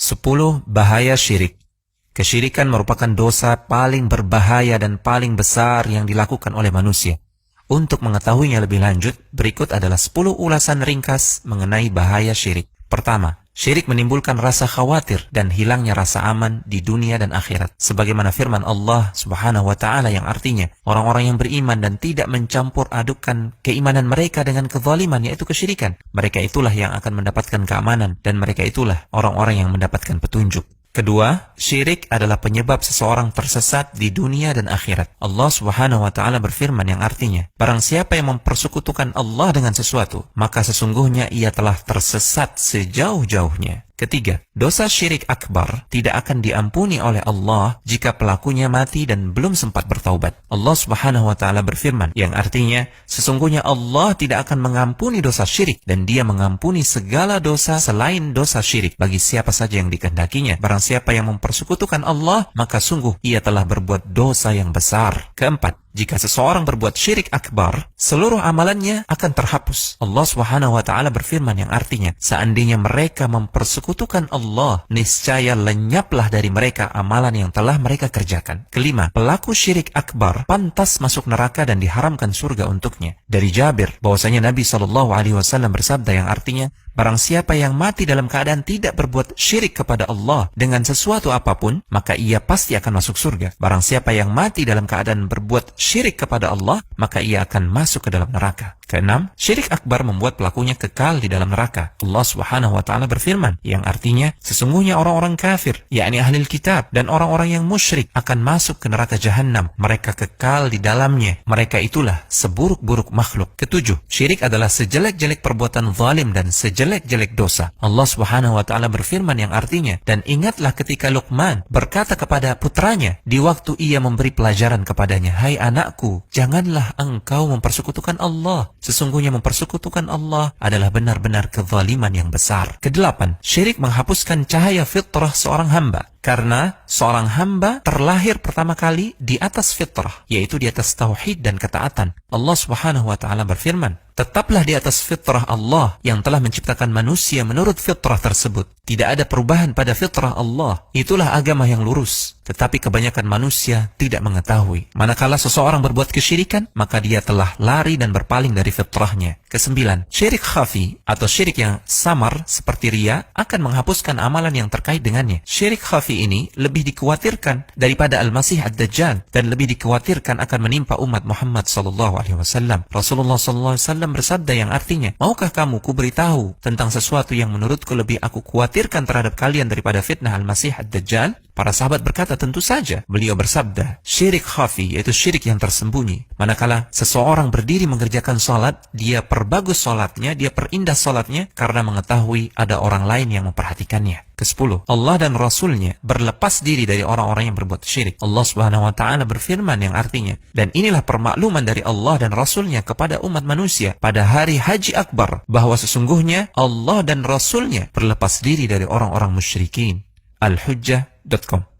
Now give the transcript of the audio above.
10 bahaya syirik. Kesyirikan merupakan dosa paling berbahaya dan paling besar yang dilakukan oleh manusia. Untuk mengetahuinya lebih lanjut, berikut adalah 10 ulasan ringkas mengenai bahaya syirik. Pertama, syirik menimbulkan rasa khawatir dan hilangnya rasa aman di dunia dan akhirat. Sebagaimana firman Allah Subhanahu wa Ta'ala yang artinya, orang-orang yang beriman dan tidak mencampur adukan keimanan mereka dengan kezaliman, yaitu kesyirikan, mereka itulah yang akan mendapatkan keamanan dan mereka itulah orang-orang yang mendapatkan petunjuk. Kedua, syirik adalah penyebab seseorang tersesat di dunia dan akhirat. Allah Subhanahu wa Ta'ala berfirman yang artinya, barang siapa yang mempersekutukan Allah dengan sesuatu, maka sesungguhnya ia telah tersesat sejauh-jauhnya. Ketiga, dosa syirik akbar tidak akan diampuni oleh Allah jika pelakunya mati dan belum sempat bertaubat. Allah Subhanahu wa Ta'ala berfirman yang artinya, sesungguhnya Allah tidak akan mengampuni dosa syirik dan Dia mengampuni segala dosa selain dosa syirik bagi siapa saja yang dikehendakinya. Barang siapa yang mempersekutukan Allah, maka sungguh ia telah berbuat dosa yang besar. Keempat, jika seseorang berbuat syirik akbar, seluruh amalannya akan terhapus. Allah Subhanahu wa Ta'ala berfirman yang artinya, seandainya mereka mempersekutukan Allah, niscaya lenyaplah dari mereka amalan yang telah mereka kerjakan. Kelima, pelaku syirik akbar pantas masuk neraka dan diharamkan surga untuknya. Dari Jabir, bahwasanya Nabi SAW bersabda yang artinya, barang siapa yang mati dalam keadaan tidak berbuat syirik kepada Allah dengan sesuatu apapun, maka ia pasti akan masuk surga. Barang siapa yang mati dalam keadaan berbuat syirik kepada Allah, maka ia akan masuk ke dalam neraka. Keenam, syirik akbar membuat pelakunya kekal di dalam neraka. Allah Subhanahu wa Ta'ala berfirman yang artinya, sesungguhnya orang-orang kafir, yakni ahli kitab dan orang-orang yang musyrik akan masuk ke neraka jahanam. Mereka kekal di dalamnya. Mereka itulah seburuk-buruk makhluk. Ketujuh, syirik adalah sejelek-jelek perbuatan zalim dan sejelek-jelek dosa. Allah Subhanahu wa Ta'ala berfirman yang artinya, dan ingatlah ketika Luqman berkata kepada putranya di waktu ia memberi pelajaran kepadanya, hai anakku, janganlah engkau mempersekutukan Allah. Sesungguhnya mempersekutukan Allah adalah benar-benar kezaliman yang besar. Kedelapan, syirik menghapuskan cahaya fitrah seorang hamba. Karena seorang hamba terlahir pertama kali di atas fitrah, yaitu di atas tauhid dan ketaatan. Allah Subhanahu wa Ta'ala berfirman, tetaplah di atas fitrah Allah yang telah menciptakan manusia menurut fitrah tersebut. Tidak ada perubahan pada fitrah Allah. Itulah agama yang lurus. Tetapi kebanyakan manusia tidak mengetahui. Manakala seseorang berbuat kesyirikan, maka dia telah lari dan berpaling dari fitrahnya. Kesembilan, syirik khafi atau syirik yang samar seperti riya akan menghapuskan amalan yang terkait dengannya. Syirik khafi ini lebih dikhawatirkan daripada Al-Masih Ad-Dajjal dan lebih dikhawatirkan akan menimpa umat Muhammad SAW. Rasulullah SAW bersabda yang artinya, maukah kamu kuberitahu tentang sesuatu yang menurutku lebih aku khawatirkan terhadap kalian daripada fitnah Al-Masih Ad-Dajjal? Para sahabat berkata, tentu saja. Beliau bersabda, syirik khafi, yaitu syirik yang tersembunyi. Manakala seseorang berdiri mengerjakan sholat, dia perbagus sholatnya, dia perindah sholatnya karena mengetahui ada orang lain yang memperhatikannya. Kesepuluh, Allah dan Rasulnya berlepas diri dari orang-orang yang berbuat syirik. Allah Subhanahu wa Ta'ala berfirman yang artinya, dan inilah permakluman dari Allah dan Rasulnya kepada umat manusia pada hari Haji Akbar, bahwa sesungguhnya Allah dan Rasulnya berlepas diri dari orang-orang musyrikin. Al-Hujjah.com